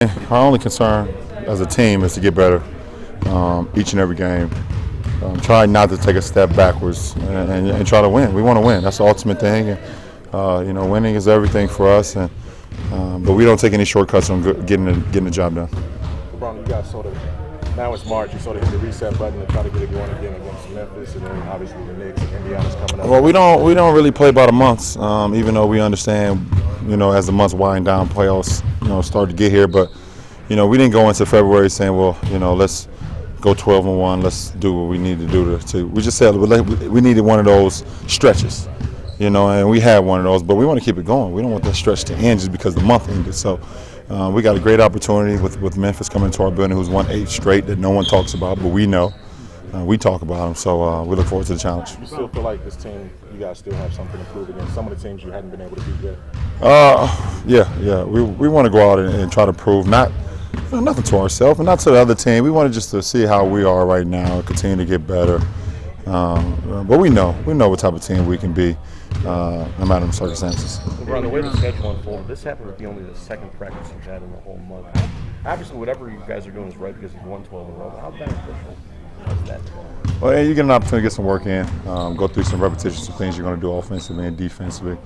Our only concern as a team is to get better each and every game. Try not to take a step backwards and try to win. We want to win. That's the ultimate thing. And, winning is everything for us. But we don't take any shortcuts on getting the job done. LeBron, you guys sort of, now it's March, you sort of hit the reset button and try to get it going again against Memphis, and then obviously the Knicks and Indiana's coming up. Well, we don't really play by the months, even though we understand, as the months wind down, playoffs, start to get here. But, we didn't go into February saying, well, let's go 12-1, let's do what we need to do. We just said we needed one of those stretches, and we had one of those. But we want to keep it going. We don't want that stretch to end just because the month ended. So we got a great opportunity with Memphis coming to our building, who's won 8 straight that no one talks about, but we know. We talk about them, so we look forward to the challenge. You still feel like this team, you guys still have something to prove against some of the teams you hadn't been able to beat yet? Yeah. We want to go out and try to prove nothing to ourselves and not to the other team. We wanted just to see how we are right now and continue to get better. But we know what type of team we can be, no matter the circumstances. LeBron, the way the schedule unfolded, this happened to be only the second practice you've had in the whole month. Obviously, whatever you guys are doing is right because you've won 12 in a row. How beneficial is that? Well, you get an opportunity to get some work in, go through some repetitions of things you're going to do offensively and defensively.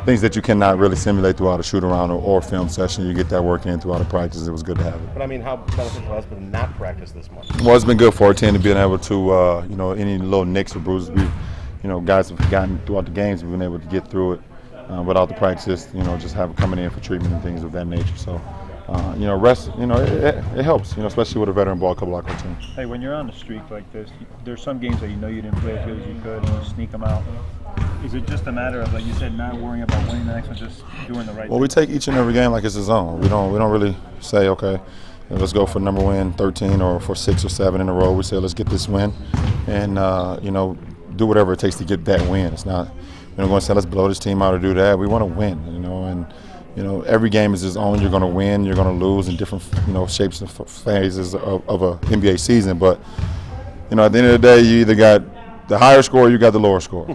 Things that you cannot really simulate throughout a shoot-around or film session. You get that work in throughout the practice. It was good to have it. But, I mean, how beneficial has it been not practice this month? Well, it's been good for our team to being able to, any little nicks or bruises guys have gotten throughout the games, we've been able to get through it without the practice, just have it coming in for treatment and things of that nature. So, rest, it helps, especially with a veteran ball club like our team. Hey, when you're on a streak like this, there's some games that you didn't play as good as you could and you sneak them out. Is it just a matter of, like you said, not worrying about winning the next one, just doing the right thing? Well, we take each and every game like it's its own. We don't really say, okay, let's go for number win 13 or for 6 or 7 in a row. We say, let's get this win and, do whatever it takes to get that win. It's not, going to say, let's blow this team out or do that. We want to win, and every game is its own. You're going to win, you're going to lose in different, shapes and phases of a NBA season. But, at the end of the day, you either got the higher score or you got the lower score.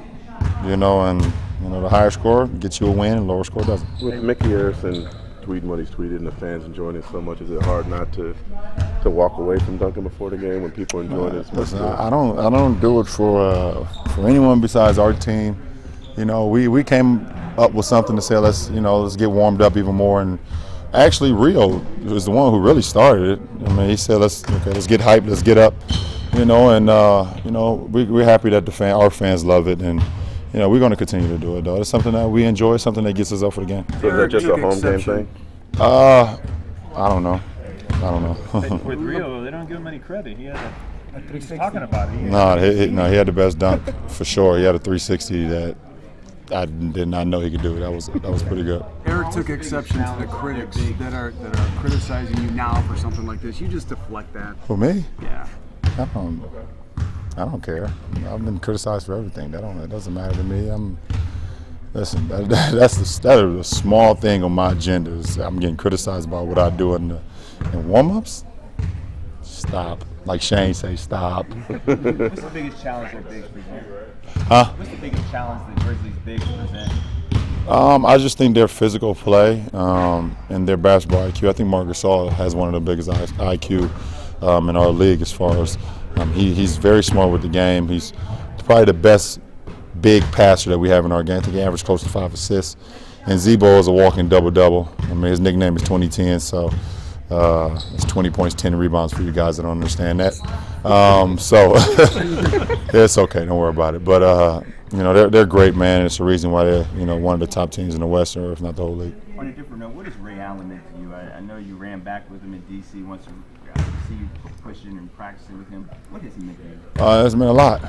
And the higher score gets you a win, and the lower score doesn't. With Mickey Harrison tweeting what he's tweeted and the fans enjoying it so much, is it hard not to walk away from dunking before the game when people are enjoying it? Listen, I don't do it for anyone besides our team. We came up with something to say let's get warmed up even more, and actually Rio was the one who really started it. I mean, he said let's get hyped, let's get up, and we're happy that our fans love it, and we're going to continue to do it though. It's something that we enjoy, something that gets us up for the game. So is that just a home game thing? I don't know. With Rio, they don't give him any credit. He had he's talking about it. No, he had the best dunk for sure. He had a 360 that I did not know he could do. That was pretty good. Eric took exception to the critics that are criticizing you now for something like this. You just deflect that. For me? Yeah. I don't care. I've been criticized for everything. That doesn't matter to me. Listen, that's the small thing on my agenda. Is I'm getting criticized about what I do in warm-ups. Stop. Like Shane say, stop. What's the biggest challenge that Bigs present? Huh? What's the biggest challenge that Grizzlies Bigs present? I just think their physical play and their basketball IQ. I think Marc Gasol has one of the biggest IQ in our league as far as he's very smart with the game. He's probably the best big passer that we have in our game. I think he averaged close to 5 assists. And Zebo is a walking double-double. I mean, his nickname is 2010, so it's 20 points, 10 rebounds for you guys that don't understand that. So it's okay, don't worry about it. But, they're great, man. It's the reason why they're, one of the top teams in the West, or if not the whole league. On a different note, what does Ray Allen mean to you? I know you ran back with him in D.C. once you see you pushing and practicing with him. What does he mean to you? It's meant a lot.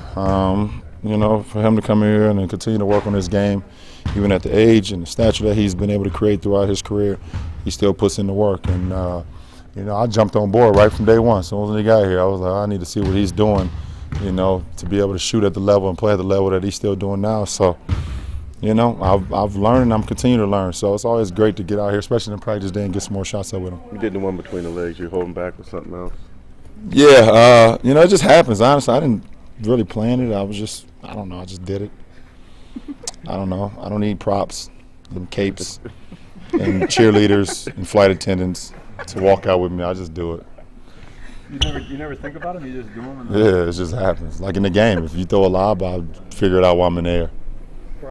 For him to come here and continue to work on his game, even at the age and the stature that he's been able to create throughout his career, he still puts in the work. And, I jumped on board right from day one. As soon as he got here, I was like, I need to see what he's doing, to be able to shoot at the level and play at the level that he's still doing now. So, I've learned and I'm continuing to learn. So it's always great to get out here, especially in practice day, and get some more shots up with him. You did the one between the legs. You're holding back with something else? Yeah, it just happens. Honestly, I didn't really plan it. I don't know, I just did it. I don't know. I don't need props and capes and cheerleaders and flight attendants. to walk out with me. I just do it. You never think about them. You just do them. Yeah, it just happens. Like in the game, if you throw a lob, I'll figure it out while I'm in the air.